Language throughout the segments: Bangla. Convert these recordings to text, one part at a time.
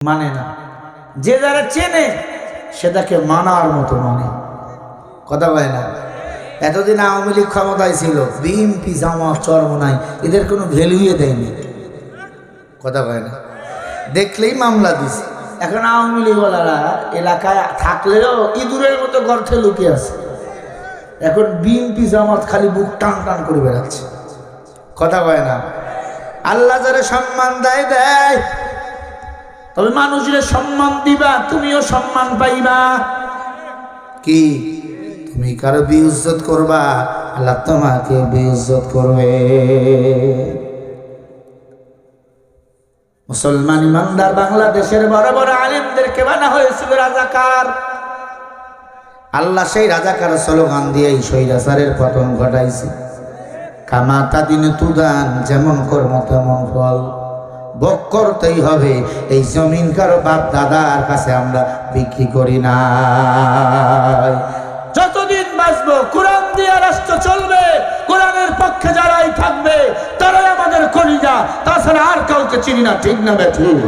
মানে না। যে যারা চেনে সেটাকে মানার মতো মানে। কথা বলে না। এতদিন আওয়ামী লীগ ক্ষমতায় ছিল, বিএনপি জামাত চরমনাই এদের কোনো ভ্যালুই দেয়নি। কথা বলে না। দেখলেই মামলা দিছে। এখন আওয়ামী লীগওয়ালারা এলাকায় থাকলেও ইঁদুরের মতো গর্তে লুকিয়ে আছে। এখন বিএনপি জামাত খালি বুক টান টান করে বেড়াচ্ছে। কথা বলে না। আল্লাহ যারা সম্মান দেয় দেয়, তবে মানুষের সম্মান দিবা, তুমিও সম্মান পাইবা। কি তুমি কারো বেইজ্জত করবা, আল্লাহ তোমাকে বেইজ্জত করবে। মুসলমান ইমানদার বাংলাদেশের বড় বড় আলেমদেরকে বানা হয়েছিল রাজাকার। আল্লাহ সেই রাজাকার স্লোগান দিয়ে এই স্বৈরাচারের পতন ঘটাইছে। কামাতা দিন তুদান, যেমন কর্ম তেমন ফল। ভোগ করতেই হবে। এই জমিন কারো বাপ দাদার কাছে আমরা বিক্রি করি না। যতদিন বাঁচবো কোরআন দিয়ে রাষ্ট্র চলবে। কোরআনের পক্ষে যারাই থাকবে তারাই আমাদের কলিজা, তাছাড়া আর কাউকে চিনি না। ঠিক না বেঠিক?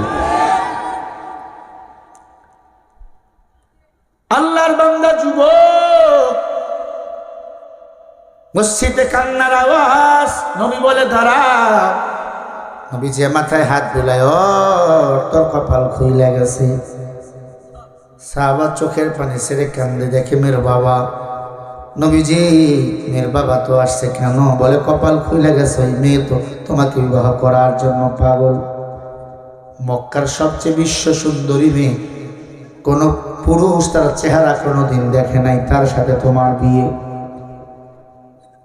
আল্লাহর বান্দা যুবক, মসজিদে কান্নার আওয়াজ। নবী বলে দাঁড়াও। নবী যে মাথায় হাত বুলায়, ও তোর কপাল খুইলা গেছে। সাহাবা চোখের পানি ছেড়ে কান্দে, দেখে মেয়ের বাবা। নবীজি মেয়ের বাবা তো আসছে কেন? বলে কপাল খুইলা গেছে, ওই মেয়ে তো তোমাকে বিবাহ করার জন্য পাগল। মক্কার সবচেয়ে বিশ্ব সুন্দরী মেয়ে, কোন পুরুষ তার চেহারা কোনোদিন দেখে নাই, তার সাথে তোমার বিয়ে।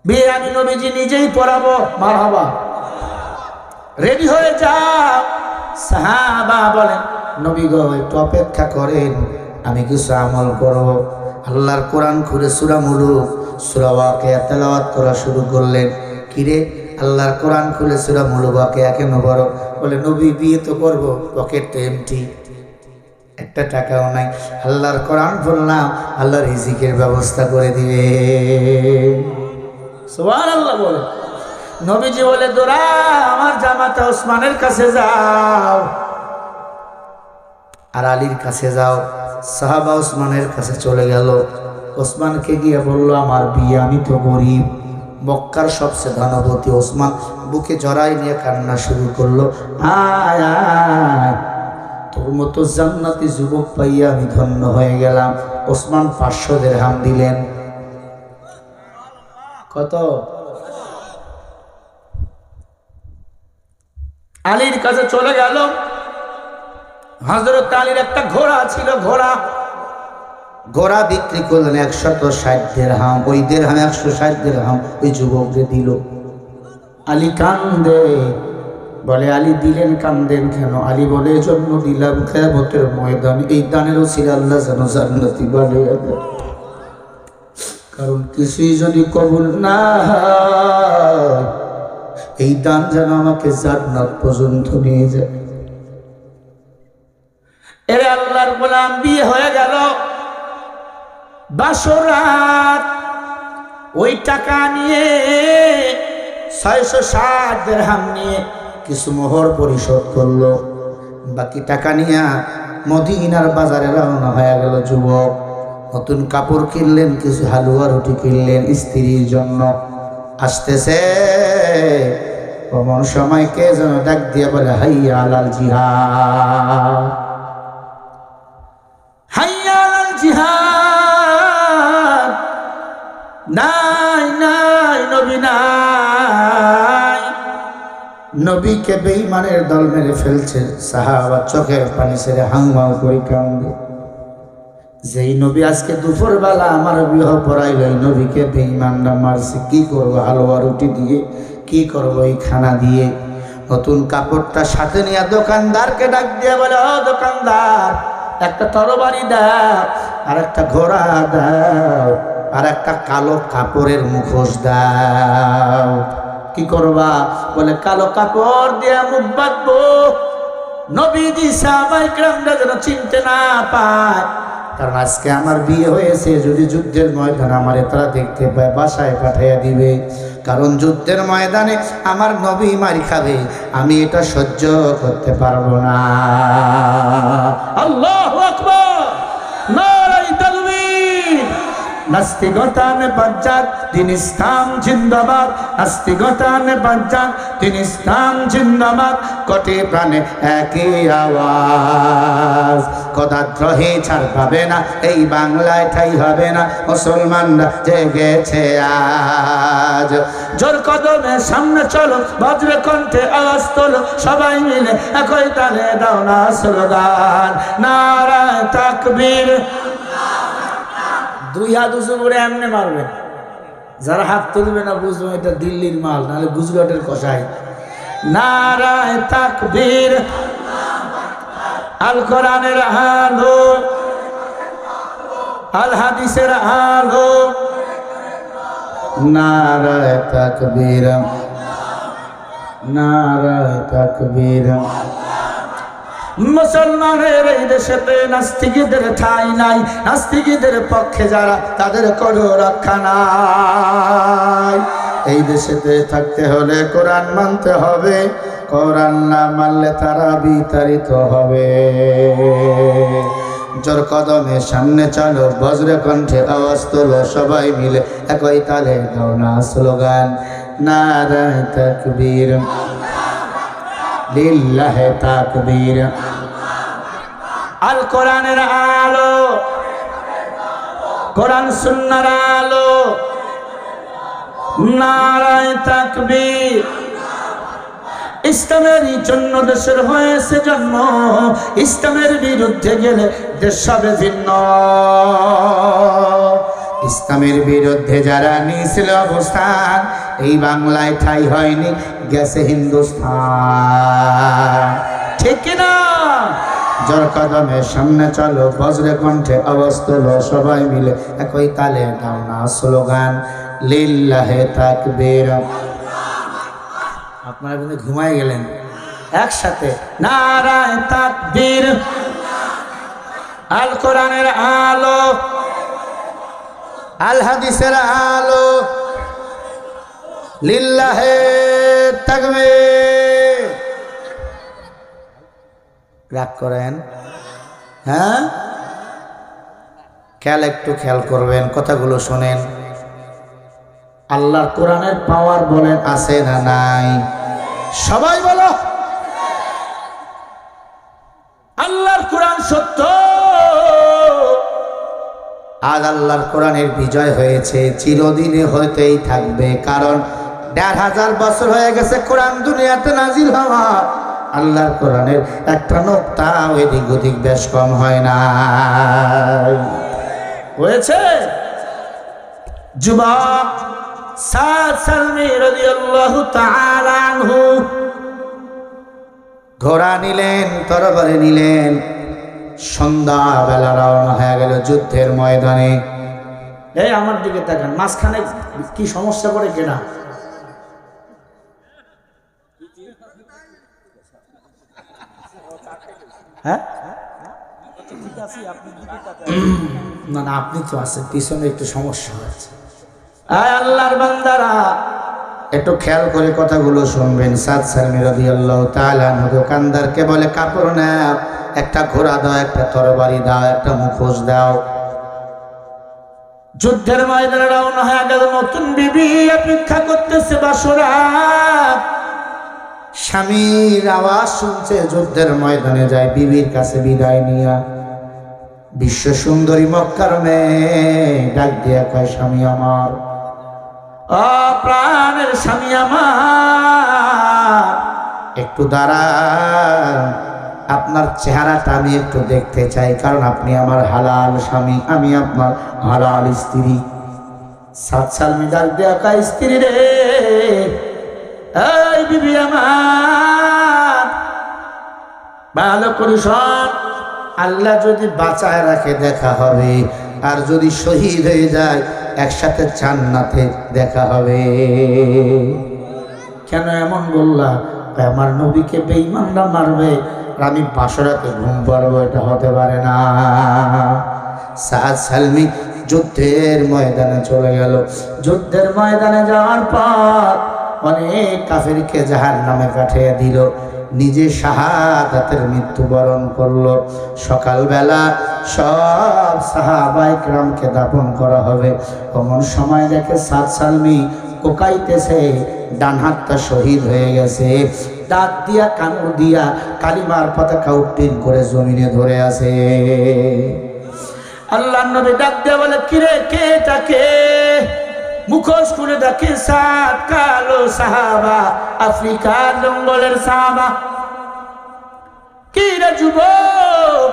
বিয়ে আমি নবীজি নিজেই পড়াবো। মারহাবা, রেডি হয়ে যাও। সাহাবা বলেন, নবী গো একটু অপেক্ষা করেন, আমি কিছু আমল করব। আল্লাহর কোরআন খুলে সূরা মুলুক, সূরা ওয়াকিয়া তেলাওয়াত করা শুরু করলেন। কিরে, আল্লাহর কোরআন খুলে সূরা মুলুক ওয়াকিয়া কেন বড়? বলে নবী বিয়ে তো করব, পকেট তো এমটি, একটা টাকাও নাই। আল্লাহর কোরআন বললাম, আল্লাহ রিজিকের ব্যবস্থা করে দিবে। সুবহানাল্লাহ বলে। নবীজি বলে দৌড়া, আমার জামাতা ওসমানের কাছে যাও আর আলীর কাছে যাও। সাহাবা ওসমানের কাছে চলে গেল। ওসমানকে গিয়ে বলল, আমার বিয়ে, আমি তো গরিব। মক্কার সবচেয়ে ধনবতী ওসমান বুকে জড়াই নিয়ে কান্না শুরু করলো, আয় আয়, তোর মতো জান্নাতি যুবক পাইয়া আমি ধন্য হয়ে গেলাম। ওসমান 500 দিরহাম দিলেন। কত? আলীর কাছে চলে গেল। হযরত আলীর একটা ঘোড়া ছিল, ঘোড়া বিক্রি করলেন 160 দিরহাম। ওই দিরহাম 160 দিরহাম ওই যুবককে দিল। আলী কান্দে। বলে আলী দিলেন, কান্দেন কেন? আলী বলে জন্ম দিলাম কিয়ামতের ময়দানে এই দানেরও ছিল আল্লাহ যেন জান্নাতি বানিয়ে দেয়। কারণ কিছুই যদি কবুল না হয়, এই দান যেন আমাকে জান্নাত পর্যন্ত নিয়ে যায়। এর আল্লাহর গোলাম, বিয়ে হয়ে গেল। বাসরাত ওই টাকা নিয়ে 660 দিরহাম নিয়ে কিছু মোহর পরিশোধ করলো। বাকি টাকা নিয়ে মদিনার বাজারে রওনা হয়ে গেল যুবক। নতুন কাপড় কিনলেন, কিছু হালুয়া রুটি কিনলেন স্ত্রীর জন্য। আসতেছে এমন সময় কে যেন ডাক দিয়ে বলে, হাইয়া আলাল জিহাদ, হাইয়া আলাল জিহাদ। নাই নাই, নবী নাই। নবীকে বেঈমানের দল মেরে ফেলছে। সাহাবা চোখের পানি ছেড়ে হাংমাও করে কান্দে। যেই নবী আজকে দুপুর বেলা আমার বিবাহ পড়াইল, এই নবীকে বেঈমানরা মারছে। কি করবো হালুয়া রুটি দিয়ে, কি করবো এই খানা দিয়ে? নতুন কাপড়টা সাথে নিয়ে দোকানদারকে ডাক দিয়ে বলে, ও দোকানদার, একটা তরবারি দাও, আর একটা ঘোড়া দাও, আর একটা কালো কাপড়ের মুখোশ দাও। কি করবা? বলে কালো কাপড় দিয়ে মুখ বাঁধবো, নবীজি সাহাবায়ে কেরামরা যেন চিনতে না পায়। কারণ আজকে আমার বিয়ে হয়েছে, যদি যুদ্ধের ময়দান আমারে তারা দেখতে পায় বাসায় পাঠাইয়া দিবে। কারণ যুদ্ধের ময়দানে আমার নবী মারি খাবে, আমি এটা সহ্য করতে পারবো না। আল্লাহু আকবার, নারায়ে তাকবীর। নাস্তিকতানে বাজ্জাক, দিন ইসলাম জিন্দাবাদ। নাস্তিকতানে বাজ্জাক, দিন ইসলাম জিন্দাবাদ। কোটি প্রাণে একই আওয়াজ, কদাদ্রোহী ছাড় পাবে না, এই বাংলায় ঠাই হবে না। মুসলমানরা জেগেছে আজ। জোর কদমে সামনে চলো, বজ্র কণ্ঠে আওয়াজ তোলো, সবাই মিলে একই তালে দাও না স্লোগান, নারায়ে তাকবীর। দুই হাত উঁচু করে এমনি মারবেন, যারা হাত তুলবে না বুঝবে এটা দিল্লির মাল, নাহলে গুজরাটের কষাই। নারায়ে তাকবীর। আল কোরআনের আলো, আল হাদিসের আলো, নারায়ে তাকবীর, নারায়ে তাকবীর। মুসলমানের এই দেশেতে নাস্তিকদের ঠাঁই নাই, নাস্তিকদের পক্ষে যারা তাদের কোনো রক্ষা নাই। এই দেশেতে থাকতে হলে কোরআন মানতে হবে, কোরআন না মানলে তারা বিতাড়িত হবে। জোর কদমে সামনে চলো, বজ্র কণ্ঠে আওয়াজ তোলো, সবাই মিলে একই তালে দাও না স্লোগান, নারায়ে তাকবীর, লিল্লাহি তাকবীর। আল কোরআনের আলো, কোরআন সুন্নাহর আলো, নারায়ে তাকবীর। ইসলামের জন্য দেশের হয়েছে জন্ম, ইসলামের বিরুদ্ধে গেলে দেশ হবে ভিন্ন। ইসলামের বিরুদ্ধে যারা নিয়েছিল অবস্থান, এই বাংলায় ঠাই হয়নি, গেছে হিন্দুস্তান, ঠিক না? জোর কদমে সামনে চলো, বজ্র কণ্ঠে আওয়াজ তোলো, সবাই মিলে একই তালে দাও না স্লোগান, লিল্লাহি তাকবীর। আপনারা কিন্তু ঘুমায় গেলেন একসাথে, নারায়ে তাকবীর। আল কোরআনের আলো, আল হাদিসের আলো, লিল্লাহি তাকবীর। রাগ করেন? হ্যাঁ, একটু খেয়াল করবেন, কথাগুলো শোনেন। আল্লাহর কোরআনের পাওয়ার বলেন আছে না নাই? সবাই বলো, আল্লাহর কোরআন সত্য। আজ আল্লাহর কোরআনের বিজয় হয়েছে, চিরদিনে হতেই থাকবে, কারণ ১৫০০ বছর হয়ে গেছে কোরআন দুনিয়াতে নাজিল হওয়া। আল্লাহর কোরআনের একটা নোক্তা এদিক ওদিক বেশ কম হয় না, হয়েছে। যুবক সাদ সালমী রাদিয়াল্লাহু তাআলা আনহু ঘোড়া নিলেন, তরবারি নিলেন, সন্ধ্যাবেলা রওনা হয়ে গেল যুদ্ধের ময়দানে। এই আমার দিকে তাকান, মাঝখানে কি সমস্যা করে কেনা? হ্যাঁ, না না, আপনি তো আছেন, পিছনে একটু সমস্যা হয়েছে। আল্লাহর বান্দারা একটু খেয়াল করে কথাগুলো শুনবেন। সাদ সালমী রাদিয়াল্লাহু তাআলা আনহু দোকানদারকে বলে, কাপড় নাও, একটা ঘোড়া দাও, একটা তরবারি দাও, একটা মুখোশ দাও। যুদ্ধের ময়দানে রওনা হয়ে গেল। নতুন বিবি অপেক্ষা করতেছে বাসরা, স্বামীর আওয়াজ শুনছে, যুদ্ধের ময়দানে যায় বিবির কাছে বিদায় নিয়া। বিশ্ব সুন্দরী মক্কার মেয়ে ডাক দিয়া কয়, স্বামী আমার, প্রাণের স্বামী আমার, একটু দাঁড়ান, আপনার চেহারাটা আমি একটু দেখতে চাই, কারণ আপনি আমার হালাল স্বামী, আমি আপনার হালাল স্ত্রী। সাদ সালমী ডাক দিয়া কয়, স্ত্রী রে, এই বিবি আমার, ভালো করে শোন, আল্লাহ যদি বাঁচায় রাখে দেখা হবে, আর যদি শহীদ হয়ে যায় একসাথে জান্নাতে দেখা হবে। কেন এমন বললা? আমার নবীকে বেঈমানরা মারবে, আমি বাসরাতে ঘুম পারবো, এটা হতে পারে না। সাদ সালমি যুদ্ধের ময়দানে চলে গেল। যুদ্ধের ময়দানে যাওয়ার পর অনেক কাফেরকে জাহান্নামে পাঠিয়ে দিল, নিজে শাহাদাতের মৃত্যুবরণ করলো। সকালবেলা সব সাহাবায়ে কেরামকে দাফন করা হবে, এমন সময় দেখে সাদ সালমি কোকাইতেছে, ডান হাতটা শহীদ হয়ে গেছে, দাঁত দিয়া কামড় দিয়া কালিমার পতাকা উত্তীর্ণ করে জমিনে ধরে আছে। আল্লাহর নবী ডাক দিয়ে বলে, কিরে কে তাকে? মুখোশ খুলে দেখে সাত কালো সাহাবা, আফ্রিকার জঙ্গলের সাহাবা। কি রে যুবক,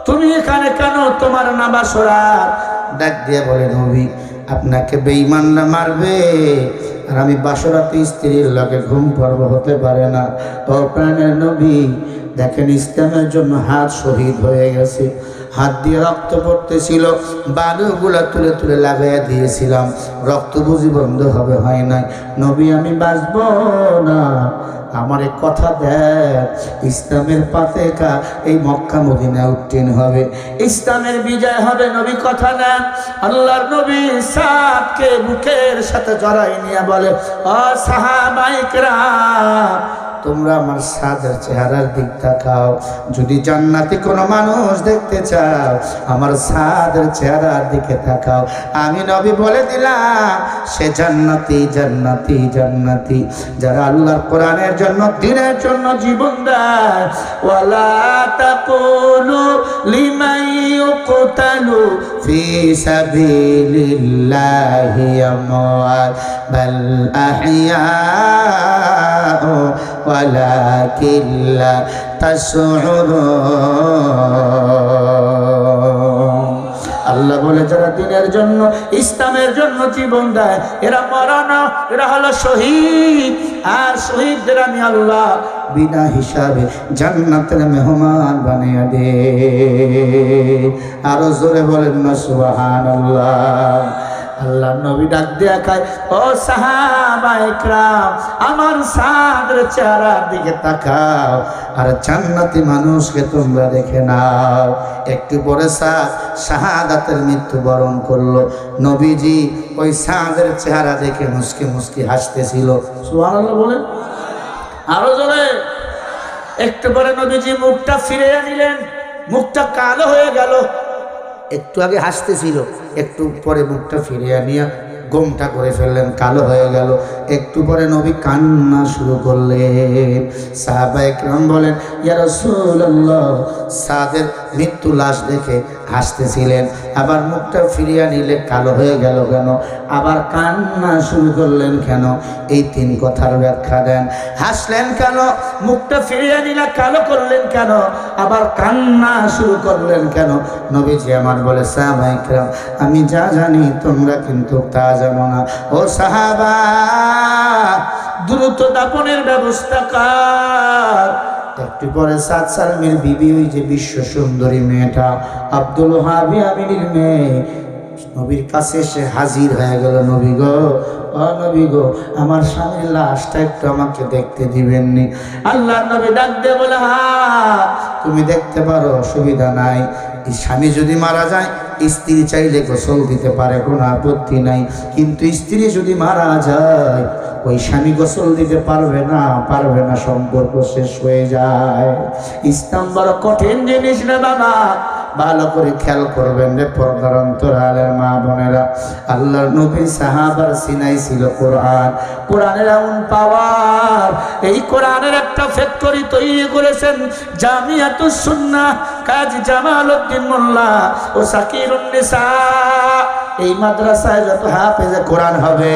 তুমি এখানে কেন? তোমার নাবাসরাত। ডাক দিয়ে বলে, নবী আপনাকে বেঈমানরা মারবে, আর আমি বাসরাতে স্ত্রীর লগে ঘুম পর্ব হতে পারে না। ও প্রাণের নবী, দেখেন ইসলামের জন্য হাত শহীদ হয়ে গেছে, হাত দিয়ে রক্ত পড়তেছিল, বালুগুলা তুলে তুলে লাগাইয়া দিয়েছিলাম, রক্ত বুঝি বন্ধ হবে? হয় নাই। নবী আমি বাঁচব না, আমার কথা দেয় ইসলামের পতাকা এই মক্কা মদিনা উত্তীর্ণ হবে, ইসলামের বিজয় হবে। নবী কথা নেন। আল্লাহর নবী সাদকে বুকের সাথে জড়াই নিয়ে বলে, ও সাহাবায়ে কেরাম, তোমরা আমার সাদের চেহারার দিক তাকাও, যদি জান্নাতি কোনো মানুষ দেখতে চাও আমার সাদের চেহারার দিকে তাকাও। আমি নবী বলে দিলাম, সে জান্নাতি জান্নাতি জান্নাতি যারা আল্লাহর কোরআনের জন্য দ্বীনের জন্য জীবন দেয়। ওয়ালা তাকুলু লিমান ইউকতালু ফি সাবিলিল্লাহি আমওয়াত বাল আহইয়া ওয়ালাকিন লা তাশউরুন। আল্লাহ বলে, যারা দ্বীনের জন্য ইসলামের জন্য জীবন দেয় এরা মরে না, এরা হলো শহীদ। আর শহীদদের আমি আল্লাহ বিনা হিসাবে জান্নাতের মেহমান বানিয়ে দে। আরো জোরে বলেন না সুবহানাল্লাহ। আল্লাহ নবী ডাক দিয়া খায়, ও সাহাবায়ে কেরাম, আমার সাদের চেহারার দিকে তাকাও, আর জান্নাতি মানুষকে তোমরা দেখে নাও। একটু পরে সাদ শাহাদাতের মৃত্যুবরণ করলো। নবীজি ওই সাদের চেহারা দেখে মুস্কি মুস্কি হাসতেছিল। সুবহানাল্লাহ বলেন আরো জোরে। একটু পরে নবীজি মুখটা ফিরিয়ে নিলেন, মুখটা কালো হয়ে গেল। একটু আগে হাসতেছিল, একটু পরে মুখটা ফিরিয়ে নিয়ে গোমটা করে ফেললেন, কালো হয়ে গেল। একটু পরে নবী কান্না শুরু করলেন। সাহাবায়ে কেরাম বলেন, ইয়া রাসূলুল্লাহ, সাদের মৃত্যু লাশ দেখে হাসতেছিলেন, আবার মুখটা ফিরিয়ে নিলে কালো হয়ে গেল কেন? আবার কান্না শুরু করলেন কেন? এই তিন কথার ব্যাখ্যা দেন। হাসলেন কেন? মুখটা ফিরিয়ে নিলে কালো করলেন কেন? আবার কান্না শুরু করলেন কেন? নবীজি আমার বলে, সাহাবায়ে কেরাম, আমি যা জানি তোমরা কিন্তু তা জানো না। ও সাহাবা, দ্রুত দাফনের ব্যবস্থা কর। একটু পরে সাদ সালমির বিবি, ওই যে বিশ্ব সুন্দরী মেয়েটা আব্দুল ওহাব আমিনীর মেয়ে, নবীর কাছে এসে হাজির হয়ে গেল। নবী গো, ও নবী গো, আমার স্বামীর লাশটা একটু আমাকে দেখতে দিবেননি? আল্লাহ নবী ডাক দিয়ে বলে, হ্যাঁ তুমি দেখতে পারো, অসুবিধা নাই। স্বামী যদি মারা যায় স্ত্রী চাইলে গোসল দিতে পারে, কোনো আপত্তি নাই, কিন্তু স্ত্রী যদি মারা যায় ওই স্বামী গোসল দিতে পারবে না, পারবে না, সম্পর্ক শেষ হয়ে যায়। ইসলাম বড় কঠিন জিনিস রে বাবা, ভালো করে খেয়াল করবেন রে পর্দার অন্তরালের মা বোনেরা। আল্লাহর নবী সাহাবার সিনাই ছিল কোরআন, কোরআনের এমন পাওয়ার, এই কোরআনের একটা ফ্যাক্টরি তৈরি করেছেন জামিয়াতুস সুন্নাহ কাজী জামাল উদ্দিন মোল্লা ও সাকিরুন নিসা। এই মাদ্রাসায় যত হাফেজে কোরআন হবে,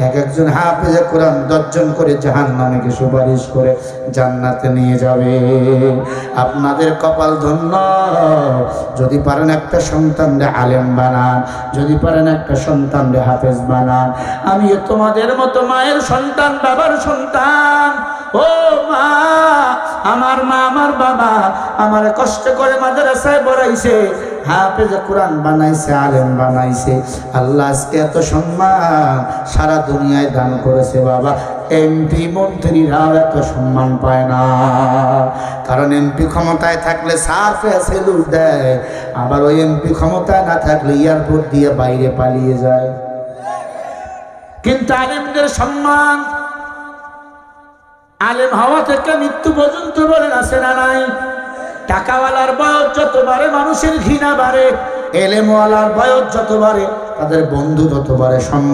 এক একজন হাফেজে কোরআন 10 জন করে জাহান্নামে সুপারিশ করে জান্নাতে নিয়ে যাবে। আপনাদের কপাল ধন্য, যদি পারেন একটা সন্তানরে আলেম বানান, যদি পারেন একটা সন্তানরে হাফেজ বানান। আমি তোমাদের মতো মায়ের সন্তান, বাবার সন্তান। ও মা, আমার মা আমার বাবা আমার কষ্ট করে মাদ্রাসায় পড়াইছে, হাফেজ কোরআন বানাইছে, আলেম বানাইছে। আল্লাহ আজকে এত সম্মান সারা দুনিয়ায় দান করেছে বাবা। এমপি মন্ত্রীরাও এত সম্মান পায় না। কারণ এমপি ক্ষমতায় থাকলে সাফে সেলুট দেয়, আবার ওই এমপি ক্ষমতায় না থাকলে এয়ারপোর্ট দিয়ে বাইরে পালিয়ে যায়। কিন্তু আলেমদের সম্মান, আলেম হওয়া থেকে মৃত্যু পর্যন্ত বলেন আছে না নাই? টাকাওয়ালার বয়স যত বাড়ে মানুষের ঘৃণা বাড়ে, এলেমওয়ালার বয়স যত বাড়ে তাদের বন্ধু তত বাড়ে সম্মান।